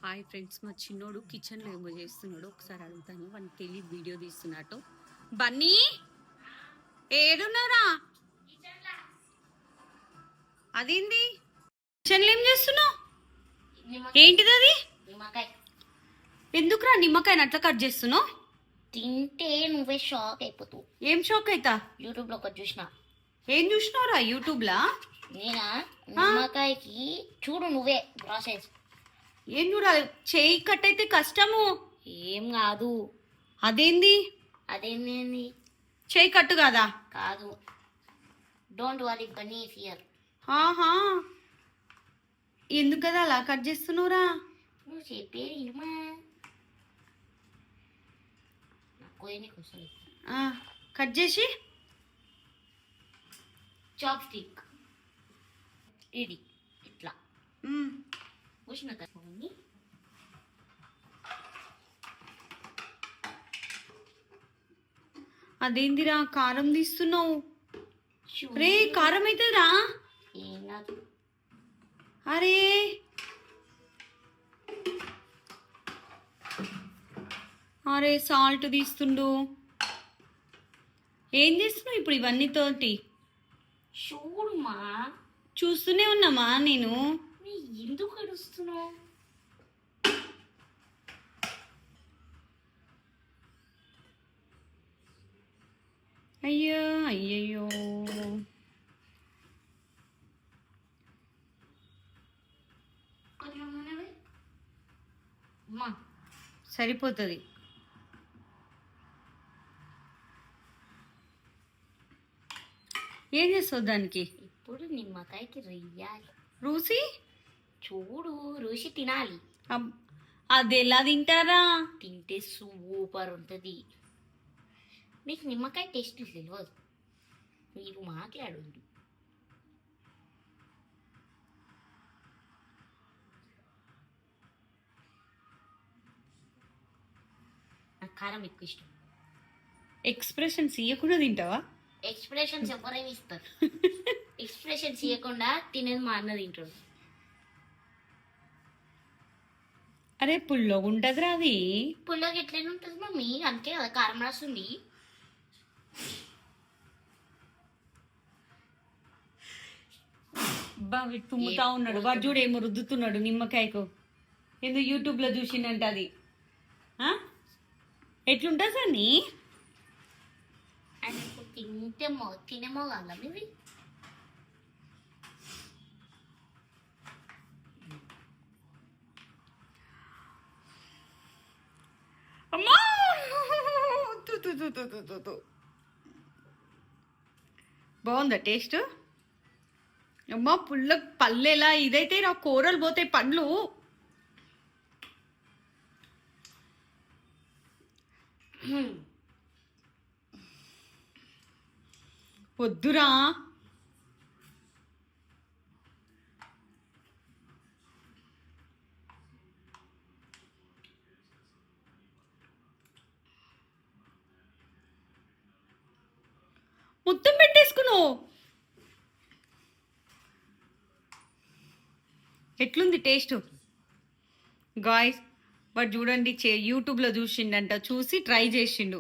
Hi friends, మా చిన్నోడు కిచెన్లో ఏమో చేస్తున్నాడు. ఒకసారి అడుగుతాను, వానికి తెలియదు వీడియో తీస్తున్నట్టు. బన్నీ ఏడున్నారా? అదేంది కిచెన్లో ఏం చేస్తున్నావు? ఏంటిది అది? ఎందుకురా నిమ్మకాయని అట్లా కట్ చేస్తున్నావు? తింటే నువ్వే షాక్ అయిపోతావు. ఏం షాక్ అవుతా? యూట్యూబ్ లో ఒకటి చూసిన. ఏం చూసినావురా యూట్యూబ్ లా? నేనా నిమ్మకాయకి చూడు నువ్వే ప్రాసెస్. ఏం చూడాలి? చేయి కట్ అయితే కష్టము. ఏం కాదు. అదేంది? అదేంది చేయి కట్టు కాదా? కాదు. Don't worry Bunny fear. ఆహా, ఎందుకు కదా అలా కట్ చేస్తున్నావురా? నువ్వు చెప్పేది ఇనుమా. కట్ చేసి చాప్ స్టిక్ ఇది ఇట్లా కూర్చున్న కట్టుకోండి. అదేందిరా కారం తీస్తున్నావు? రే కారం అవుతుందిరా. ఏం కాదు. అరే అరే సాల్ట్ తీస్తుండు. ఏం చేస్తున్నావు ఇప్పుడు ఇవన్నీ తోటి? చూడుమా. చూస్తూనే ఉన్నామా నేను. ఎందుకు అడుస్తున్నావు? అయ్యో అయ్యయ్యో, సరిపోతుంది. ఏం చేస్తావు దానికి? ఇప్పుడు నిమ్మకాయకి రుయ్యాలి. రుచి చూడు, రుచి తినాలి. అది ఎలా తింటారా? తింటే సూపర్ ఉంటుంది. మీకు నిమ్మకాయ టేస్ట్ తెలియదు, మీరు మాట్లాడొద్దు. నాకు కారం ఎక్కువ ఇష్టం. ఎక్స్ప్రెషన్స్ ఇవ్వకుండా తింటావా? ఎక్స్ప్రెషన్స్ ఎవరైనా ఇస్తారు. ఎక్స్ప్రెషన్స్ ఇవ్వకుండా తినేది మా అన్న తింటాడు. అరే పుల్లగా ఉంటదిరా అది. పుల్లగా ఎట్లయినా ఉంటుంది మమ్మీ, అందుకే కదా కారం రాస్తుంది. తుమ్ముతా ఉన్నాడు వాడు, చూడు ఏమో రుద్దుతున్నాడు నిమ్మకాయకు. ఎందుకు యూట్యూబ్లో చూసిండంట అది. ఎట్లుంటా సార్ నీ? అండ్ ఇప్పుడు తినేమో కదా ఇవి. అమ్మా బాగుందా టేస్ట్? అమ్మా పుల్ల పల్లెలా ఇదైతే నా కూరలు పోతాయి పండ్లు. వద్దురా. మొత్తం పెట్టేసుకున్నావు. ఎట్లుంది టేస్ట్ గాయ్స్? బట్ చూడండి, యూట్యూబ్లో చూసిండంట, చూసి ట్రై చేసిండు.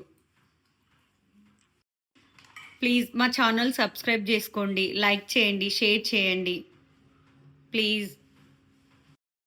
ప్లీజ్ మా ఛానల్ సబ్స్క్రైబ్ చేసుకోండి, లైక్ చేయండి, షేర్ చేయండి ప్లీజ్.